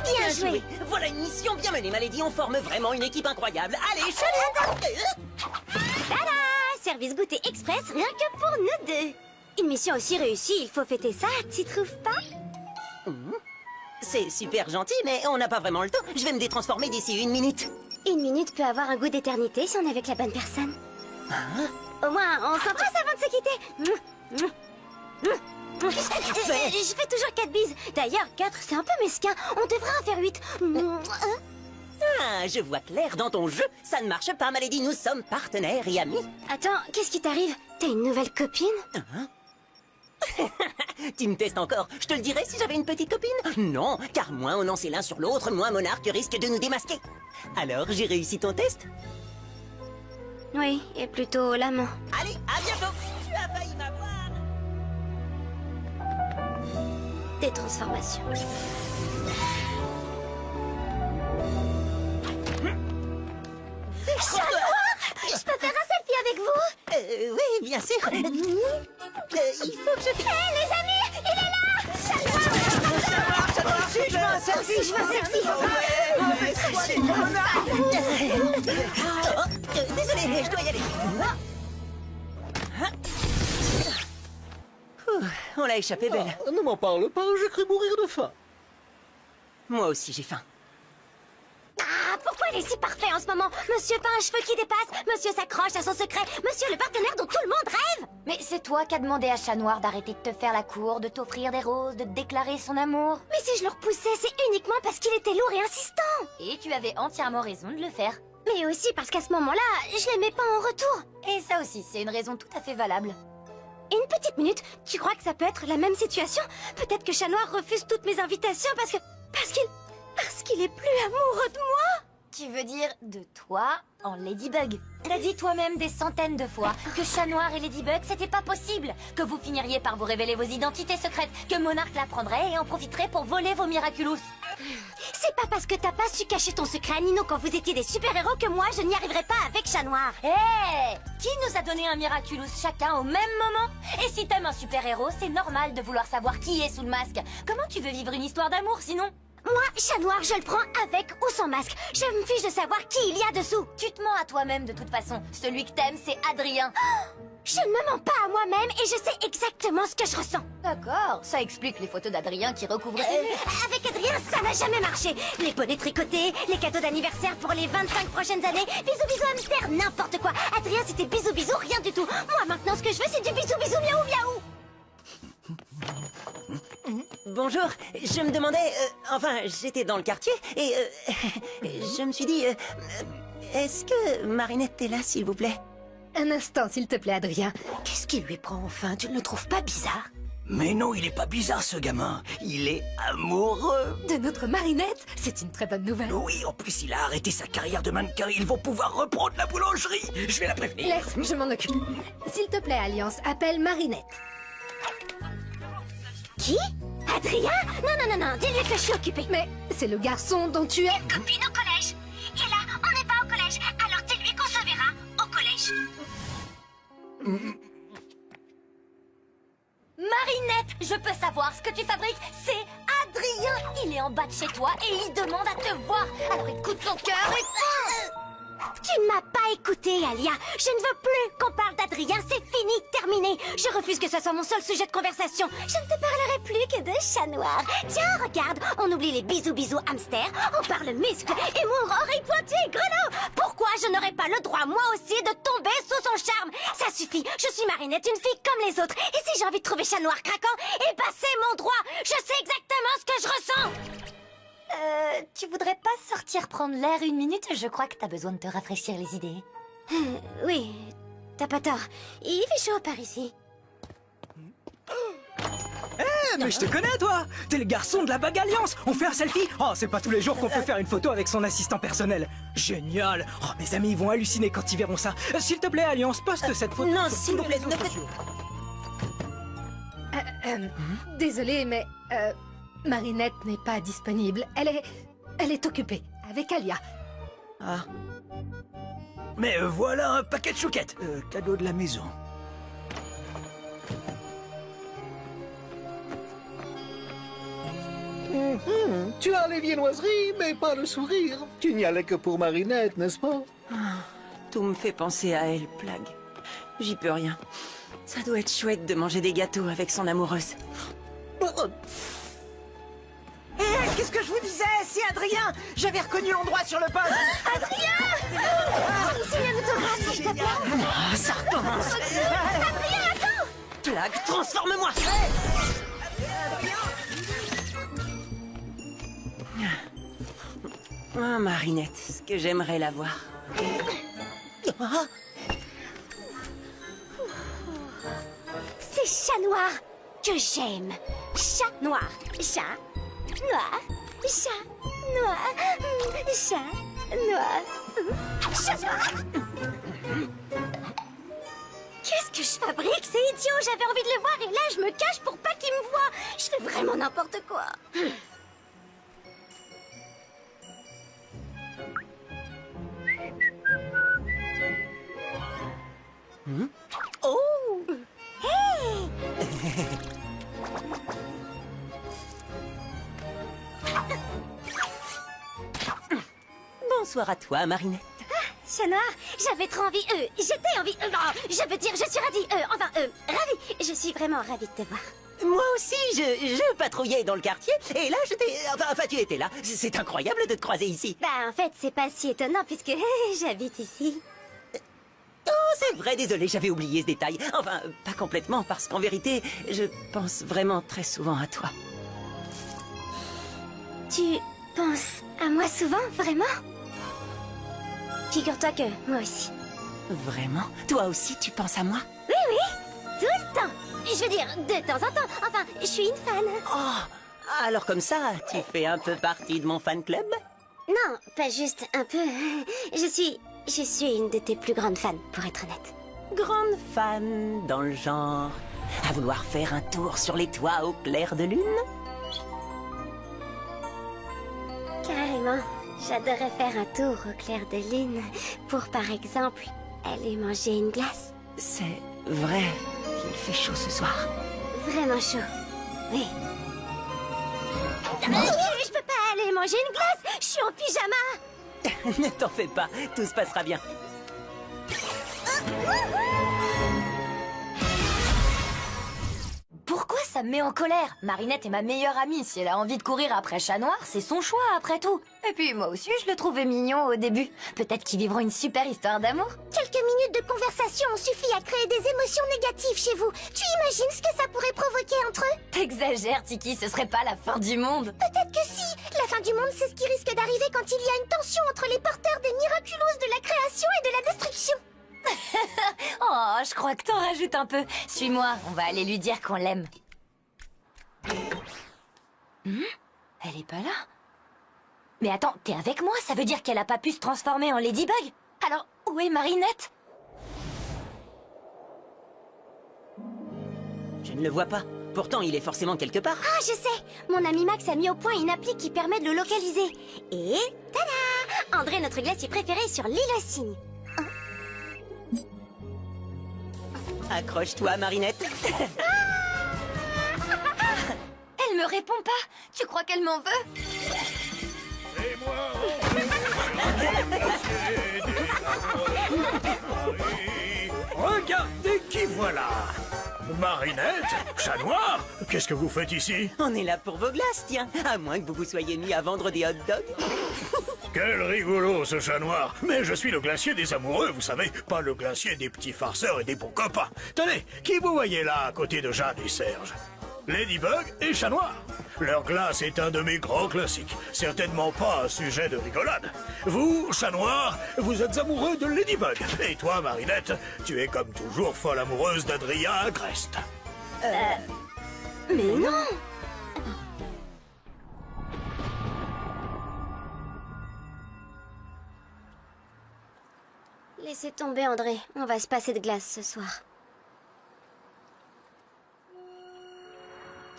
Bien joué. Voilà une mission bien menée, Malédie. On forme vraiment une équipe incroyable. Allez, chalet. Tada! Service goûter express rien que pour nous deux. Une mission aussi réussie, il faut fêter ça, t'y trouves pas? C'est super gentil, mais on n'a pas vraiment le temps. Je vais me détransformer d'ici 1 minute. 1 minute peut avoir un goût d'éternité si on est avec la bonne personne. Au moins, on s'embrasse avant de se quitter. Qu'est-ce que tu fais? Je fais toujours 4 bises. D'ailleurs, 4, c'est un peu mesquin. On devrait en faire 8. Ah, je vois clair dans ton jeu. Ça ne marche pas, Malédie. Nous sommes partenaires et amis. Attends, qu'est-ce qui t'arrive? T'as une nouvelle copine? Tu me testes encore. Je te le dirais si j'avais une petite copine. Non, car moins on en sait l'un sur l'autre, moins Monarque risque de nous démasquer. Alors, j'ai réussi ton test? Oui, et plutôt l'amant. Allez, à bientôt. Tu as failli m'avoir. Des transformations. Chat noir! Je peux faire un selfie avec vous? Oui, bien sûr. Il faut que je... Hé, les amis! Il est là! Chat noir! Je veux un selfie. Je veux un selfie! Désolé, je dois y aller. On l'a échappé, belle. Ne m'en parle pas, j'ai cru mourir de faim. Moi aussi, j'ai faim. Ah, pourquoi il est si parfait en ce moment? Monsieur pas un cheveu qui dépasse, monsieur s'accroche à son secret, monsieur le partenaire dont tout le monde rêve! Mais c'est toi qui as demandé à Chat Noir d'arrêter de te faire la cour, de t'offrir des roses, de te déclarer son amour. Mais si je le repoussais, c'est uniquement parce qu'il était lourd et insistant! Et tu avais entièrement raison de le faire. Mais aussi parce qu'à ce moment-là, je l'aimais pas en retour. Et ça aussi, c'est une raison tout à fait valable. Une petite minute, tu crois que ça peut être la même situation? Peut-être que Chat Noir refuse toutes mes invitations parce qu'il est plus amoureux de moi? Tu veux dire de toi en Ladybug. T'as dit toi-même des centaines de fois que Chat Noir et Ladybug c'était pas possible, que vous finiriez par vous révéler vos identités secrètes, que Monarque l'apprendrait et en profiterait pour voler vos Miraculous. C'est pas parce que t'as pas su cacher ton secret à Nino quand vous étiez des super-héros que moi je n'y arriverai pas avec Chat Noir. Hé! Qui nous a donné un Miraculous chacun au même moment? Et si t'aimes un super-héros, c'est normal de vouloir savoir qui est sous le masque. Comment tu veux vivre une histoire d'amour sinon? Moi, Chat Noir, je le prends avec ou sans masque. Je me fiche de savoir qui il y a dessous. Tu te mens à toi-même de toute façon. Celui que t'aimes, c'est Adrien. Je ne me mens pas à moi-même et je sais exactement ce que je ressens. D'accord, ça explique les photos d'Adrien qui recouvrent tes murs. Avec Adrien, ça n'a jamais marché. Les bonnets tricotés, les cadeaux d'anniversaire pour les 25 prochaines années, bisous bisous hamster, n'importe quoi. Adrien, c'était bisous bisous, rien du tout. Moi, maintenant, ce que je veux, c'est du bisous bisous miaou miaou. Bonjour, je me demandais... enfin, j'étais dans le quartier et... je me suis dit... est-ce que Marinette est là, s'il vous plaît? Un instant, s'il te plaît, Adrien. Qu'est-ce qui lui prend enfin? Tu ne le trouves pas bizarre? Mais non, il est pas bizarre, ce gamin. Il est amoureux. De notre Marinette? C'est une très bonne nouvelle. Oui, en plus, il a arrêté sa carrière de mannequin. Ils vont pouvoir reprendre la boulangerie. Je vais la prévenir. Laisse, je m'en occupe. S'il te plaît, Alliance, appelle Marinette. Qui? Adrien? Non, dis-lui que je suis occupée. Mais c'est le garçon dont tu es... Copine au collège. Et là, on n'est pas au collège, alors dis-lui qu'on se verra au collège. Marinette, je peux savoir ce que tu fabriques, c'est Adrien. Il est en bas de chez toi et il demande à te voir. Alors écoute ton cœur et... Tu ne m'as pas écouté, Alia. Je ne veux plus qu'on parle d'Adrien. C'est fini, terminé. Je refuse que ce soit mon seul sujet de conversation. Je ne te parlerai plus que de Chat Noir. Tiens, regarde, on oublie les bisous bisous hamster. On parle muscles, humour, oreilles pointées, grelots. Pourquoi je n'aurais pas le droit, moi aussi, de tomber sous son charme? Ça suffit, je suis Marinette, une fille comme les autres. Et si j'ai envie de trouver Chat Noir craquant, eh ben c'est mon droit. Je sais exactement ce que je ressens. Tu voudrais pas sortir prendre l'air 1 minute? Je crois que t'as besoin de te rafraîchir les idées. Oui, t'as pas tort. Il fait chaud par ici. Mais je te connais, toi! T'es le garçon de la Bague Alliance! On fait un selfie? Oh, c'est pas tous les jours qu'on peut faire une photo avec son assistant personnel. Génial! Oh, mes amis, ils vont halluciner quand ils verront ça. S'il te plaît, Alliance, poste cette photo non, sur s'il tous vous les plaît, réseaux ne faites- sociaux. Désolée, mais... Marinette n'est pas disponible. Elle est occupée, avec Alia. Ah, Mais voilà un paquet de chouquettes. Cadeau de la maison. Tu as les viennoiseries, mais pas le sourire. Tu n'y allais que pour Marinette, n'est-ce pas? Tout me fait penser à elle, Plague. J'y peux rien. Ça doit être chouette de manger des gâteaux avec son amoureuse. Qu'est-ce que je vous disais? C'est Adrien! J'avais reconnu l'endroit sur le poste! Signe un autographe, s'il te plaît. Ah, ça recommence. Plague, transforme-moi. Ah, Marinette, ce que j'aimerais la voir. Ah, C'est Chat Noir que j'aime. Chat Noir. Chat Noir. Chat Noir. Chat Noir. Chat Noir. Qu'est-ce que je fabrique? C'est idiot. J'avais envie de le voir et là, je me cache pour pas qu'il me voie. Je fais vraiment n'importe quoi. oh, Hey! bonsoir à toi, Marinette. Chat Noir, j'avais trop envie. J'étais envie. Je veux dire, je suis ravie. Je suis vraiment ravie de te voir. Moi aussi, je patrouillais dans le quartier, et là, Enfin, tu étais là. C'est incroyable de te croiser ici. Bah, en fait, c'est pas si étonnant puisque j'habite ici. Oh, c'est vrai, désolé, j'avais oublié ce détail. Enfin, pas complètement, parce qu'en vérité, je pense vraiment très souvent à toi. Tu penses à moi souvent, vraiment? Figure-toi que moi aussi. Vraiment? Toi aussi, tu penses à moi? Tout le temps. Je veux dire, de temps en temps. Enfin, je suis une fan. Oh, alors comme ça, tu fais un peu partie de mon fan club? Non, pas juste un peu. Je suis une de tes plus grandes fans, pour être honnête. Grande fan dans le genre à vouloir faire un tour sur les toits au clair de lune? Carrément. J'adorerais faire un tour au clair de lune pour, par exemple, aller manger une glace. C'est vrai qu'il fait chaud ce soir. Vraiment chaud. Oui. Je peux pas aller manger une glace. Je suis en pyjama. Ne t'en fais pas, tout se passera bien. Pourquoi ça me met en colère? Marinette est ma meilleure amie. Si elle a envie de courir après Chat Noir, c'est son choix après tout. Et puis moi aussi, je le trouvais mignon au début. Peut-être qu'ils vivront une super histoire d'amour. Quelques minutes de conversation ont suffi à créer des émotions négatives chez vous. Tu imagines ce que ça pourrait provoquer entre eux? T'exagères, Tiki, ce serait pas la fin du monde. Peut-être que si. La fin du monde, c'est ce qui risque d'arriver quand il y a une tension entre les porteurs des miraculous de la création et de la destruction. Oh, je crois que t'en rajoutes un peu. Suis-moi, on va aller lui dire qu'on l'aime. Elle est pas là. Mais attends, t'es avec moi? Ça veut dire qu'elle a pas pu se transformer en Ladybug? Alors, où est Marinette? Je ne le vois pas. Pourtant, il est forcément quelque part. Ah, je sais. Mon ami Max a mis au point une appli qui permet de le localiser. Et tada! André, notre glacier préféré, sur l'île aux cygnes. Accroche-toi, Marinette. Elle me répond pas. Tu crois qu'elle m'en veut? Regardez qui voilà! Marinette? Chat Noir? Qu'est-ce que vous faites ici? On est là pour vos glaces, tiens. À moins que vous vous soyez mis à vendre des hot dogs. Quel rigolo ce Chat Noir! Mais je suis le glacier des amoureux, vous savez, pas le glacier des petits farceurs et des bons copains. Tenez, qui vous voyez là à côté de Jade et Serge? Ladybug et Chat Noir. Leur glace est un de mes grands classiques, certainement pas un sujet de rigolade. Vous, Chat Noir, vous êtes amoureux de Ladybug. Et toi, Marinette, tu es comme toujours folle amoureuse d'Adrien Agreste. Mais non! Laissez tomber, André. On va se passer de glace ce soir.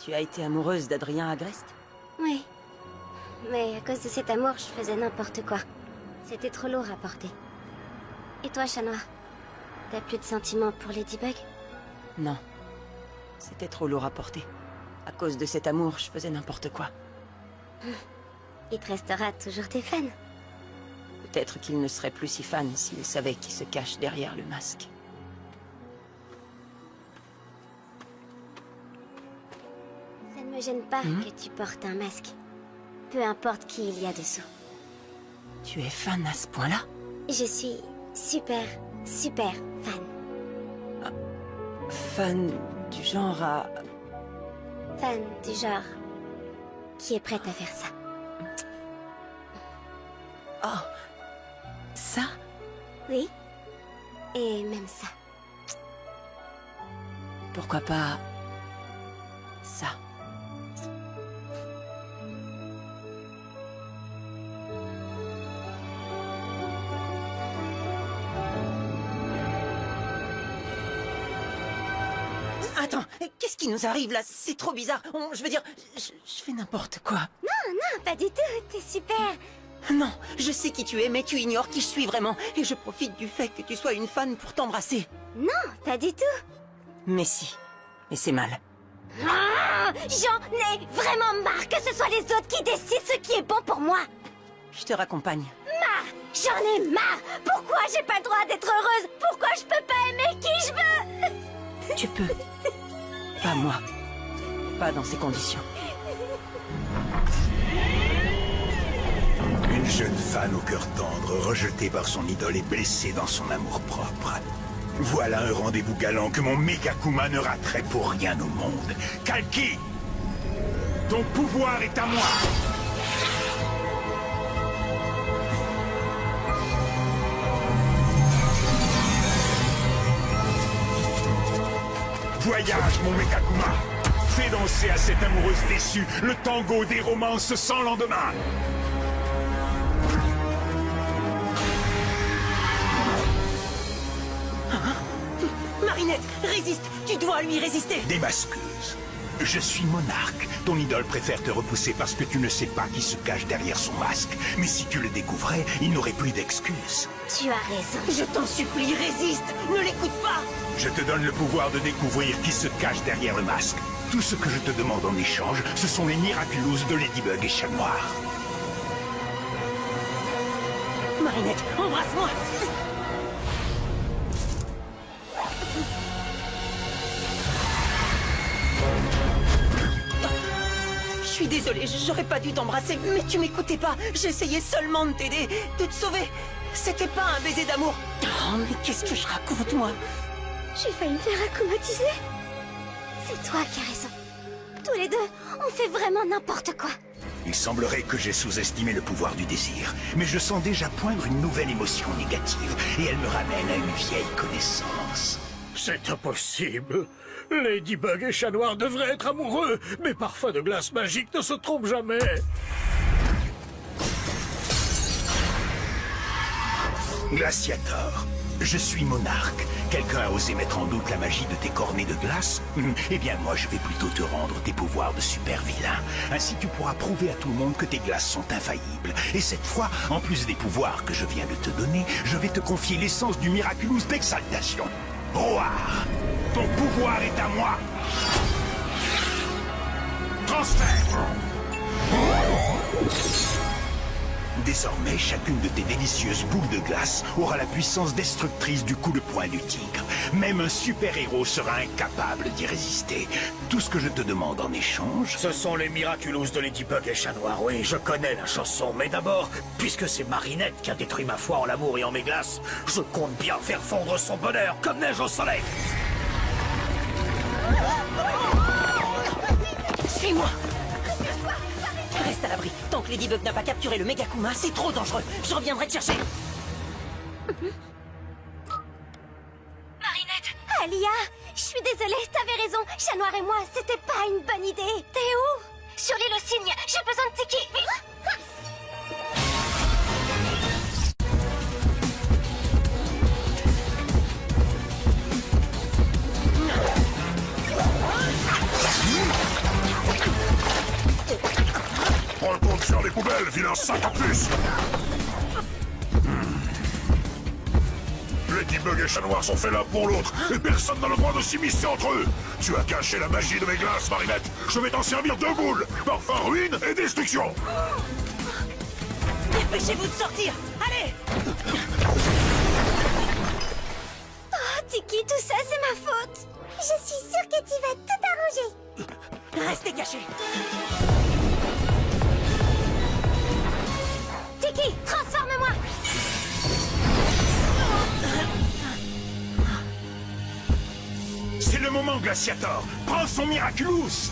Tu as été amoureuse d'Adrien Agreste? Oui. Mais à cause de cet amour, je faisais n'importe quoi. C'était trop lourd à porter. Et toi, Chat Noir? T'as plus de sentiments pour Ladybug? Non. C'était trop lourd à porter. À cause de cet amour, je faisais n'importe quoi. Il te restera toujours tes fans. Peut-être qu'il ne serait plus si fan s'il savait qui se cache derrière le masque. Ça ne me gêne pas que tu portes un masque. Peu importe qui il y a dessous. Tu es fan à ce point-là? Je suis super fan. Fan du genre à... Fan du genre qui est prête à faire ça. Oh, ça? Oui. Et même ça. Pourquoi pas... ça? Attends, qu'est-ce qui nous arrive là? C'est trop bizarre. Je veux dire, je fais n'importe quoi. Non, pas du tout. T'es super. Non, je sais qui tu es, mais tu ignores qui je suis vraiment. Et je profite du fait que tu sois une fan pour t'embrasser. Non, pas du tout. Mais si. Et c'est mal. Ah, j'en ai vraiment marre que ce soit les autres qui décident ce qui est bon pour moi. Je te raccompagne. J'en ai marre. Pourquoi j'ai pas le droit d'être heureuse? Pourquoi je peux pas aimer qui je veux? Tu peux. Pas moi. Pas dans ces conditions. Une jeune fan au cœur tendre, rejetée par son idole et blessée dans son amour-propre. Voilà un rendez-vous galant que mon Megakuma ne raterait pour rien au monde. Kalki, ton pouvoir est à moi. Voyage, mon Megakuma. Fais danser à cette amoureuse déçue le tango des romances sans lendemain. Marinette, résiste. Tu dois lui résister. Des masqueuses. Je suis monarque. Ton idole préfère te repousser parce que tu ne sais pas qui se cache derrière son masque. Mais si tu le découvrais, il n'aurait plus d'excuses. Tu as raison. Je t'en supplie, résiste. Ne l'écoute pas. Je te donne le pouvoir de découvrir qui se cache derrière le masque. Tout ce que je te demande en échange, ce sont les Miraculous de Ladybug et Chat Noir. Marinette, embrasse-moi. Je suis désolée, j'aurais pas dû t'embrasser, mais tu m'écoutais pas. J'essayais seulement de t'aider, de te sauver. C'était pas un baiser d'amour. Oh, mais qu'est-ce que je raconte, moi? J'ai failli me faire accomatiser. C'est toi qui as raison. Tous les deux, on fait vraiment n'importe quoi. Il semblerait que j'ai sous-estimé le pouvoir du désir, mais je sens déjà poindre une nouvelle émotion négative, et elle me ramène à une vieille connaissance. C'est impossible. Ladybug et Chat Noir devraient être amoureux, mais parfum de glace magique ne se trompe jamais. Glaciator, je suis monarque. Quelqu'un a osé mettre en doute la magie de tes cornets de glace? Eh bien, moi, je vais plutôt te rendre tes pouvoirs de super vilain. Ainsi, tu pourras prouver à tout le monde que tes glaces sont infaillibles. Et cette fois, en plus des pouvoirs que je viens de te donner, je vais te confier l'essence du Miraculous d'exaltation. Roar, ton pouvoir est à moi. Transfert. Désormais, chacune de tes délicieuses boules de glace aura la puissance destructrice du coup de poing du tigre. Même un super-héros sera incapable d'y résister. Tout ce que je te demande en échange... Ce sont les Miraculous de Ladybug et Chat Noir, oui, je connais la chanson. Mais d'abord, puisque c'est Marinette qui a détruit ma foi en l'amour et en mes glaces, je compte bien faire fondre son bonheur comme neige au soleil. Suis-moi. Reste à l'abri. Tant que Ladybug n'a pas capturé le Megakuma, c'est trop dangereux. Je reviendrai te chercher. Marinette! Alia! Je suis désolée, t'avais raison. Chat Noir et moi, c'était pas une bonne idée. T'es où? Sur l'île aux cygnes. J'ai besoin de Tiki. Vite! Prends le compte sur les poubelles, vilain sac en plus. Ladybug et Chat Noir sont faits l'un pour l'autre, et personne n'a le droit de s'immiscer entre eux. Tu as caché la magie de mes glaces, Marinette. Je vais t'en servir deux boules. Parfum, ruine et destruction. Dépêchez-vous de sortir. Allez! Oh, Tiki, tout ça, c'est ma faute. Je suis sûre que tu vas tout arranger. Restez cachés. Tiki, transforme-moi. C'est le moment, Glaciator. Prends son Miraculous.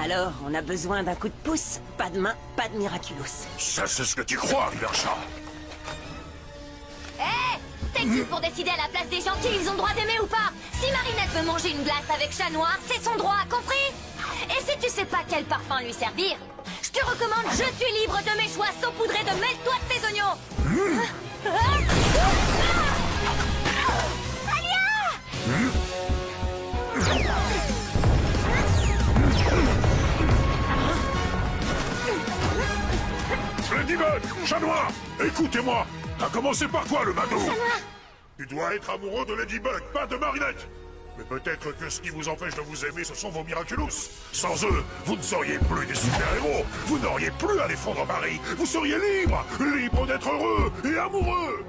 Alors, on a besoin d'un coup de pouce. Pas de main, pas de Miraculous. Ça, c'est ce que tu crois, Riverchat. Hé T'es qui pour décider à la place des gens qui ils ont droit d'aimer ou pas? Si Marinette veut manger une glace avec chat noir, c'est son droit, compris? Et si tu sais pas quel parfum lui servir, je te recommande Je suis libre de mes choix saupoudrés de mêle-toi de tes oignons. Ladybug, chat noir, écoutez-moi. À commencer par toi, le badaud. Tu dois être amoureux de Ladybug, pas de Marinette. Mais peut-être que ce qui vous empêche de vous aimer, ce sont vos Miraculous. Sans eux, vous ne seriez plus des super-héros. Vous n'auriez plus à défendre Paris. Vous seriez libre, libre d'être heureux et amoureux.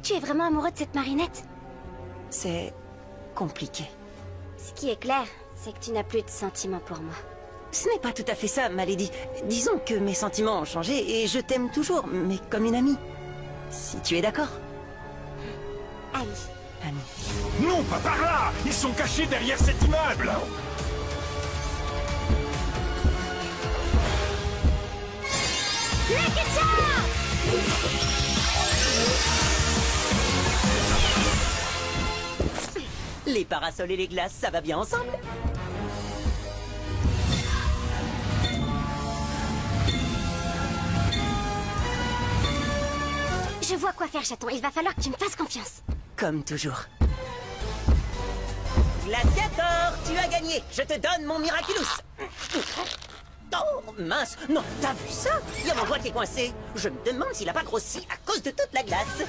Tu es vraiment amoureux de cette Marinette? C'est compliqué. Ce qui est clair, c'est que tu n'as plus de sentiments pour moi. Ce n'est pas tout à fait ça, ma lady. Disons que mes sentiments ont changé et je t'aime toujours, mais comme une amie. Si tu es d'accord. Allez. Amie. Non, pas par là. Ils sont cachés derrière cet immeuble. Les parasols et les glaces, ça va bien ensemble? Je vois quoi faire, chaton. Il va falloir que tu me fasses confiance. Comme toujours. Glaciator, tu as gagné. Je te donne mon Miraculous. Oh, mince. Non, t'as vu ça? Il y a mon doigt qui est coincé. Je me demande s'il a pas grossi à cause de toute la glace.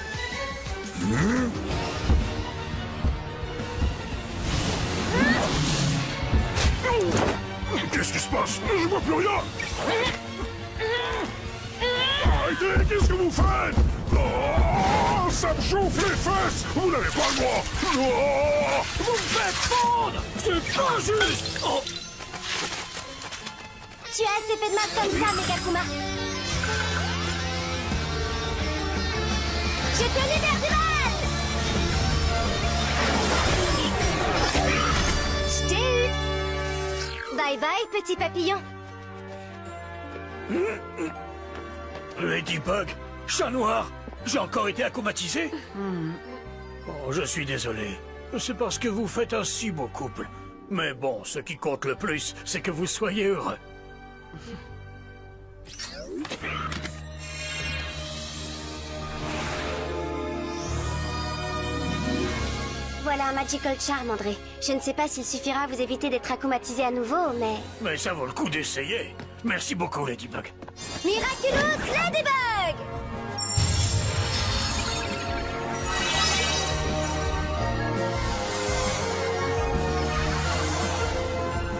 Qu'est-ce qui se passe? Je vois plus rien. Arrêtez, qu'est-ce que vous faites? Oh, ça me chauffe les fesses. Vous n'avez pas le droit. Oh, vous me faites fondre. C'est pas juste. Oh. Tu as assez fait de mal comme ça, Megakuma. Je te libère du mal. Je t'ai eu. Bye bye, petit papillon. Ladybug, chat noir, j'ai encore été aquatisé? Oh, je suis désolé. C'est parce que vous faites un si beau couple. Mais bon, ce qui compte le plus, c'est que vous soyez heureux. Voilà un Magical Charm, André. Je ne sais pas s'il suffira à vous éviter d'être akumatisé à nouveau, mais... Mais ça vaut le coup d'essayer. Merci beaucoup, Ladybug. Miraculous Ladybug!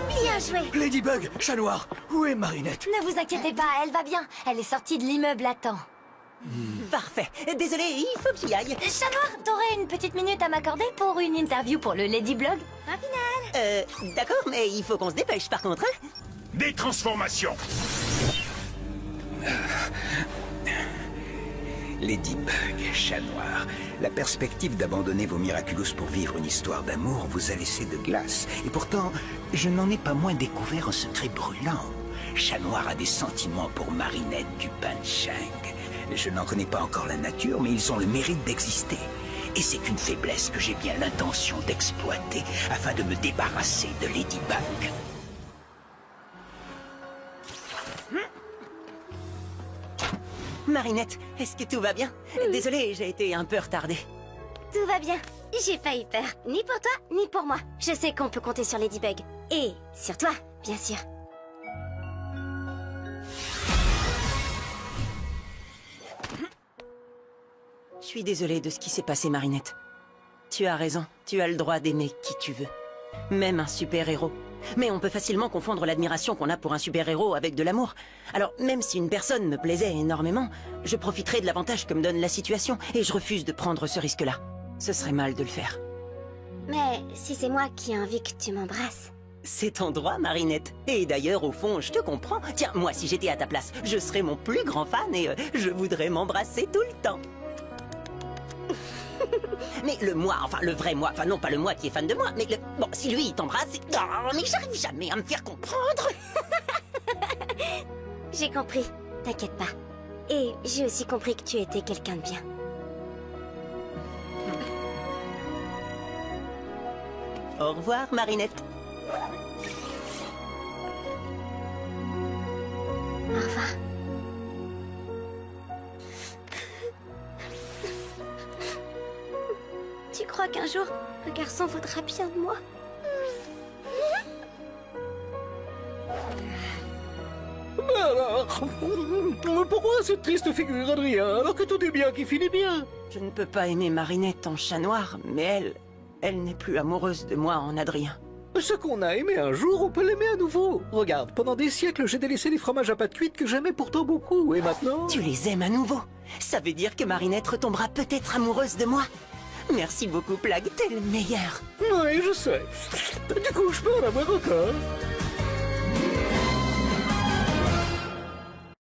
Bien joué! Ladybug, chat noir, où est Marinette? Ne vous inquiétez pas, elle va bien. Elle est sortie de l'immeuble à temps. Parfait. Désolé, il faut que j'y aille. Chat noir, t'aurais une petite minute à m'accorder pour une interview pour le Ladyblog? D'accord, mais il faut qu'on se dépêche par contre, hein? Des transformations. Ladybug, chat noir, la perspective d'abandonner vos Miraculous pour vivre une histoire d'amour vous a laissé de glace. Et pourtant, je n'en ai pas moins découvert un secret brûlant. Chat noir a des sentiments pour Marinette du Bansheng. Je n'en connais pas encore la nature, mais ils ont le mérite d'exister. Et c'est une faiblesse que j'ai bien l'intention d'exploiter afin de me débarrasser de Ladybug. Marinette, est-ce que tout va bien? Désolé, j'ai été un peu retardée. Tout va bien. J'ai pas eu peur. Ni pour toi, ni pour moi. Je sais qu'on peut compter sur Ladybug. Et sur toi, bien sûr. Je suis désolée de ce qui s'est passé, Marinette. Tu as raison, tu as le droit d'aimer qui tu veux. Même un super-héros. Mais on peut facilement confondre l'admiration qu'on a pour un super-héros avec de l'amour. Alors, même si une personne me plaisait énormément, je profiterai de l'avantage que me donne la situation, et je refuse de prendre ce risque-là. Ce serait mal de le faire. Mais si c'est moi qui ai envie que tu m'embrasses... C'est ton droit, Marinette. Et d'ailleurs, au fond, je te comprends. Tiens, moi, si j'étais à ta place, je serais mon plus grand fan et je voudrais m'embrasser tout le temps. Mais le moi, enfin le vrai moi, enfin non pas le moi qui est fan de moi, mais le... Bon, si lui il t'embrasse, c'est... Oh, mais j'arrive jamais à me faire comprendre. J'ai compris, t'inquiète pas. Et j'ai aussi compris que tu étais quelqu'un de bien. Au revoir, Marinette. Au revoir. Tu crois qu'un jour, un garçon voudra bien de moi? Mais alors, pourquoi cette triste figure, Adrien, alors que tout est bien qui finit bien? Je ne peux pas aimer Marinette en chat noir, mais elle n'est plus amoureuse de moi en Adrien. Ce qu'on a aimé un jour, on peut l'aimer à nouveau. Regarde, pendant des siècles, j'ai délaissé les fromages à pâte cuite que j'aimais pourtant beaucoup, et maintenant... Tu les aimes à nouveau. Ça veut dire que Marinette retombera peut-être amoureuse de moi. Merci beaucoup, Plague, t'es le meilleur. Oui, je sais. Du coup, je peux en avoir encore.